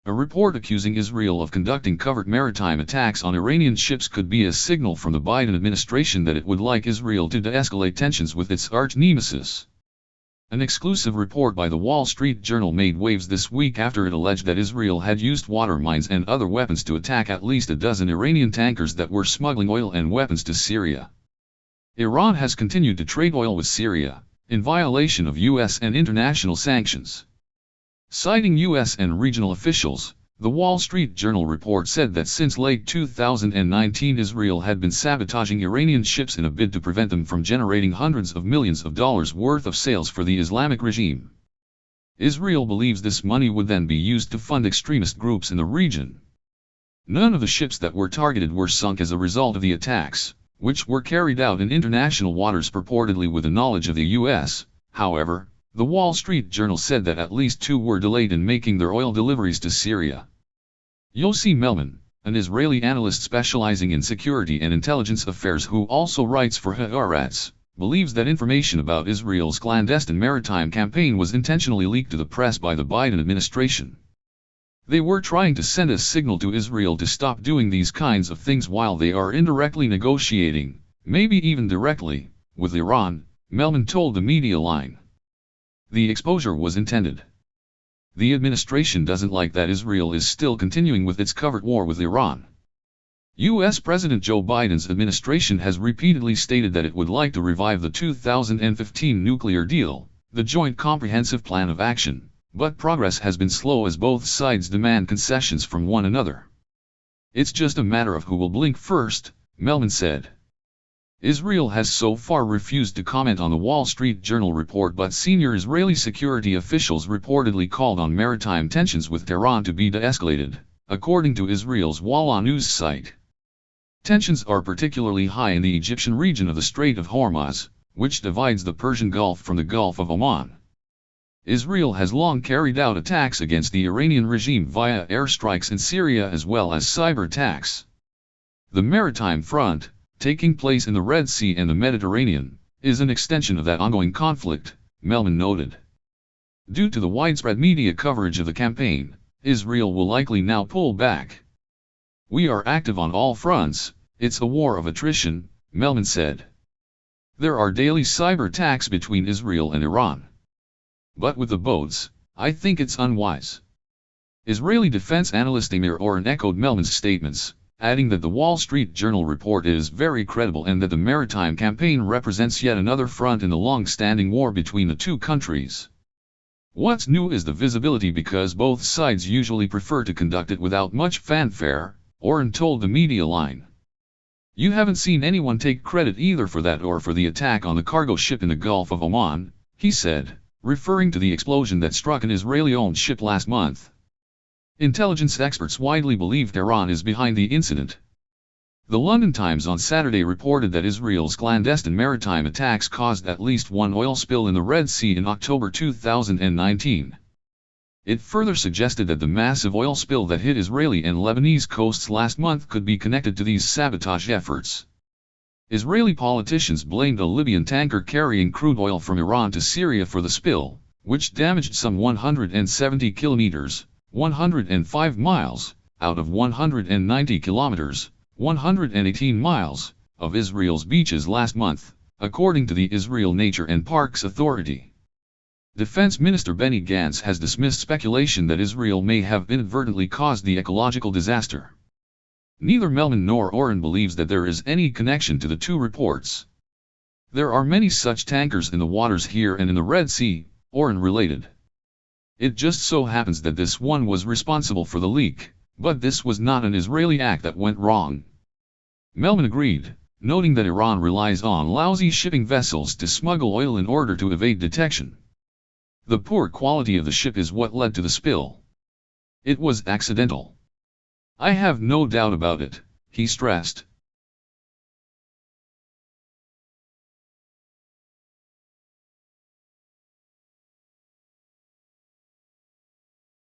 A report accusing Israel of conducting covert maritime attacks on Iranian ships could be a signal from the Biden administration that it would like Israel to de-escalate tensions with its arch-nemesis. An exclusive report by the Wall Street Journal made waves this week after it alleged that Israel had used water mines and other weapons to attack at least a dozen Iranian tankers that were smuggling oil and weapons to Syria. Iran has continued to trade oil with Syria, in violation of U.S. and international sanctions. Citing U.S. and regional officials, the Wall Street Journal report said that since late 2019 Israel had been sabotaging Iranian ships in a bid to prevent them from generating hundreds of millions of dollars worth of sales for the Islamic regime. Israel believes this money would then be used to fund extremist groups in the region. None of the ships that were targeted were sunk as a result of the attacks, which were carried out in international waters purportedly with the knowledge of the U.S., however. The Wall Street Journal said that at least 2 were delayed in making their oil deliveries to Syria. Yossi Melman, an Israeli analyst specializing in security and intelligence affairs who also writes for Haaretz, believes that information about Israel's clandestine maritime campaign was intentionally leaked to the press by the Biden administration. They were trying to send a signal to Israel to stop doing these kinds of things while they are indirectly negotiating, maybe even directly, with Iran, Melman told the media line. The exposure was intended. The administration doesn't like that Israel is still continuing with its covert war with Iran. U.S. President Joe Biden's administration has repeatedly stated that it would like to revive the 2015 nuclear deal, the Joint Comprehensive Plan of Action, but progress has been slow as both sides demand concessions from one another. It's just a matter of who will blink first, Melman said. Israel has so far refused to comment on the Wall Street Journal report, but senior Israeli security officials reportedly called on maritime tensions with Tehran to be de-escalated, according to Israel's Walla news site. Tensions are particularly high in the Egyptian region of the Strait of Hormuz, which divides the Persian Gulf from the Gulf of Oman. Israel has long carried out attacks against the Iranian regime via airstrikes in Syria as well as cyber attacks. The maritime front, taking place in the Red Sea and the Mediterranean, is an extension of that ongoing conflict, Melman noted. Due to the widespread media coverage of the campaign, Israel will likely now pull back. We are active on all fronts, it's a war of attrition, Melman said. There are daily cyber attacks between Israel and Iran. But with the boats, I think it's unwise. Israeli defense analyst Amir Oren echoed Melman's statements, adding that the Wall Street Journal report is very credible and that the maritime campaign represents yet another front in the long-standing war between the two countries. What's new is the visibility because both sides usually prefer to conduct it without much fanfare, Oren told the media line. You haven't seen anyone take credit either for that or for the attack on the cargo ship in the Gulf of Oman, he said, referring to the explosion that struck an Israeli-owned ship last month. Intelligence experts widely believe Tehran is behind the incident. The London Times on Saturday reported that Israel's clandestine maritime attacks caused at least one oil spill in the Red Sea in October 2019. It further suggested that the massive oil spill that hit Israeli and Lebanese coasts last month could be connected to these sabotage efforts. Israeli politicians blamed a Libyan tanker carrying crude oil from Iran to Syria for the spill, which damaged some 170 kilometers. 105 miles, out of 190 kilometers, 118 miles, of Israel's beaches last month, according to the Israel Nature and Parks Authority. Defense Minister Benny Gantz has dismissed speculation that Israel may have inadvertently caused the ecological disaster. Neither Melman nor Oren believes that there is any connection to the two reports. There are many such tankers in the waters here and in the Red Sea, Oren related. It just so happens that this one was responsible for the leak, but this was not an Israeli act that went wrong. Melman agreed, noting that Iran relies on lousy shipping vessels to smuggle oil in order to evade detection. The poor quality of the ship is what led to the spill. It was accidental. I have no doubt about it, he stressed.